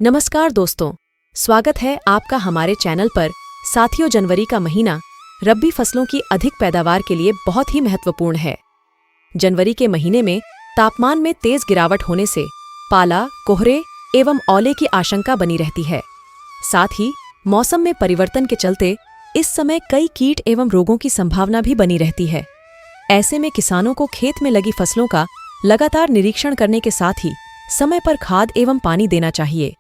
नमस्कार दोस्तों, स्वागत है आपका हमारे चैनल पर। साथियों, जनवरी का महीना रब्बी फसलों की अधिक पैदावार के लिए बहुत ही महत्वपूर्ण है। जनवरी के महीने में तापमान में तेज गिरावट होने से पाला, कोहरे एवं ओले की आशंका बनी रहती है। साथ ही मौसम में परिवर्तन के चलते इस समय कई कीट एवं रोगों की संभावना भी बनी रहती है। ऐसे में किसानों को खेत में लगी फसलों का लगातार निरीक्षण करने के साथ ही समय पर खाद एवं पानी देना चाहिए।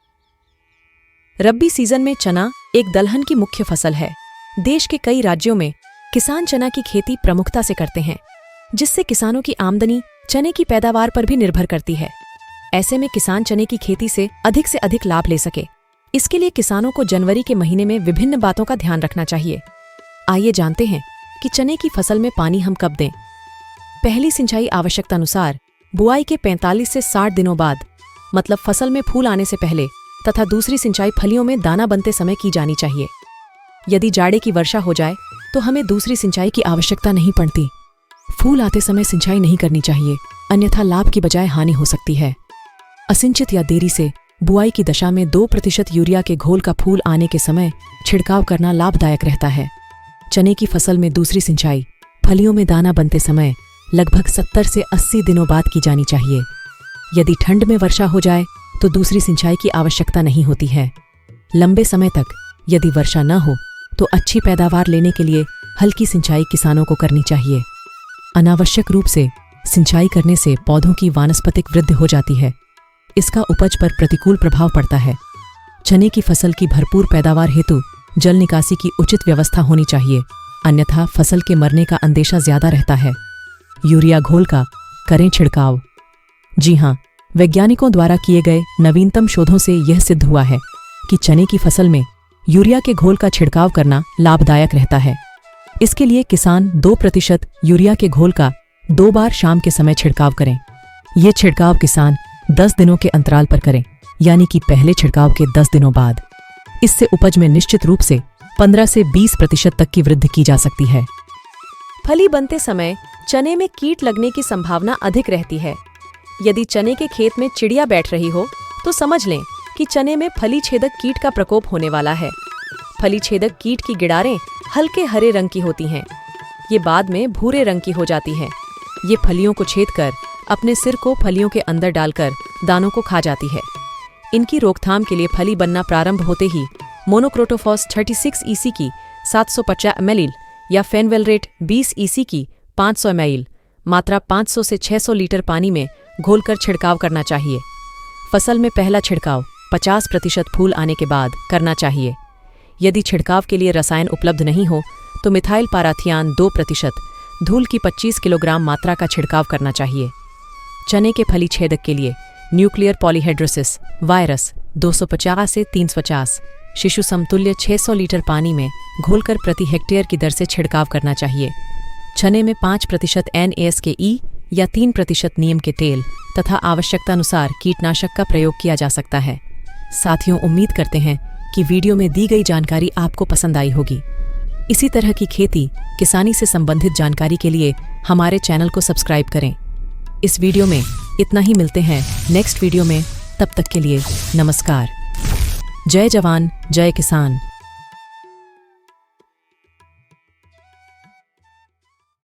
रब्बी सीजन में चना एक दलहन की मुख्य फसल है। देश के कई राज्यों में किसान चना की खेती प्रमुखता से करते हैं, जिससे किसानों की आमदनी चने की पैदावार पर भी निर्भर करती है। ऐसे में किसान चने की खेती से अधिक लाभ ले सके, इसके लिए किसानों को जनवरी के महीने में विभिन्न बातों का ध्यान रखना चाहिए। आइए जानते हैं कि चने की फसल में पानी हम कब दें। पहली सिंचाई आवश्यकतानुसार बुआई के 45 से 60 दिनों बाद, मतलब फसल में फूल आने से पहले, तथा दूसरी सिंचाई फलियों में दाना बनते समय की जानी चाहिए। यदि जाड़े की वर्षा हो जाए तो हमें दूसरी सिंचाई की आवश्यकता नहीं पड़ती। फूल आते समय सिंचाई नहीं करनी चाहिए, अन्यथा लाभ की बजाय हानि हो सकती है। असिंचित या देरी से बुआई की दशा में 2% यूरिया के घोल का फूल आने के समय छिड़काव करना लाभदायक रहता है। चने की फसल में दूसरी सिंचाई फलियों में दाना बनते समय लगभग 70 से 80 दिनों बाद की जानी चाहिए। यदि ठंड में वर्षा हो जाए तो दूसरी सिंचाई की आवश्यकता नहीं होती है। लंबे समय तक यदि वर्षा न हो तो अच्छी पैदावार लेने के लिए हल्की सिंचाई किसानों को करनी चाहिए। अनावश्यक रूप से सिंचाई करने से पौधों की वानस्पतिक वृद्धि हो जाती है। इसका उपज पर प्रतिकूल प्रभाव पड़ता है। चने की फसल की भरपूर पैदावार हेतु जल निकासी की उचित व्यवस्था होनी चाहिए, अन्यथा फसल के मरने का अंदेशा ज्यादा रहता है। यूरिया घोल का करें छिड़काव। जी हाँ, वैज्ञानिकों द्वारा किए गए नवीनतम शोधों से यह सिद्ध हुआ है कि चने की फसल में यूरिया के घोल का छिड़काव करना लाभदायक रहता है। इसके लिए किसान 2% यूरिया के घोल का 2 बार शाम के समय छिड़काव करें। ये छिड़काव किसान 10 दिनों के अंतराल पर करें, यानी कि पहले छिड़काव के 10 दिनों बाद। इससे उपज में निश्चित रूप से 15 से 20% तक की वृद्धि की जा सकती है। फली बनते समय चने में कीट लगने की संभावना अधिक रहती है। यदि चने के खेत में चिड़िया बैठ रही हो तो समझ लें कि चने में फली छेदक कीट का प्रकोप होने वाला है। फली छेदक कीट की गिडारें हल्के हरे रंग की होती हैं। ये बाद में भूरे रंग की हो जाती हैं। ये फलियों को छेदकर अपने सिर को फलियों के अंदर डालकर दानों को खा जाती है। इनकी रोकथाम के लिए फली बनना प्रारंभ होते ही मोनोक्रोटोफॉस 36 EC की 750 ml या फेनवेलरेट 20 EC की 500 ml मात्रा 500 से 600 लीटर पानी में घोलकर छिड़काव करना चाहिए। फसल में पहला छिड़काव 50% फूल आने के बाद करना चाहिए। यदि छिड़काव के लिए रसायन उपलब्ध नहीं हो तो मिथाइल पाराथियान 2%, धूल की 25 किलोग्राम मात्रा का छिड़काव करना चाहिए। चने के फली छेदक के लिए न्यूक्लियर पॉलीहेड्रोसिस वायरस 250 से 350 शिशु समतुल्य 600 लीटर पानी में घोलकर प्रति हेक्टेयर की दर से छिड़काव करना चाहिए। चने में 5% NaSK या 3% नीम के तेल तथा आवश्यकतानुसार कीटनाशक का प्रयोग किया जा सकता है। साथियों, उम्मीद करते हैं कि वीडियो में दी गई जानकारी आपको पसंद आई होगी। इसी तरह की खेती किसानी से संबंधित जानकारी के लिए हमारे चैनल को सब्सक्राइब करें। इस वीडियो में इतना ही, मिलते हैं नेक्स्ट वीडियो में। तब तक के लिए नमस्कार। जय जवान, जय किसान।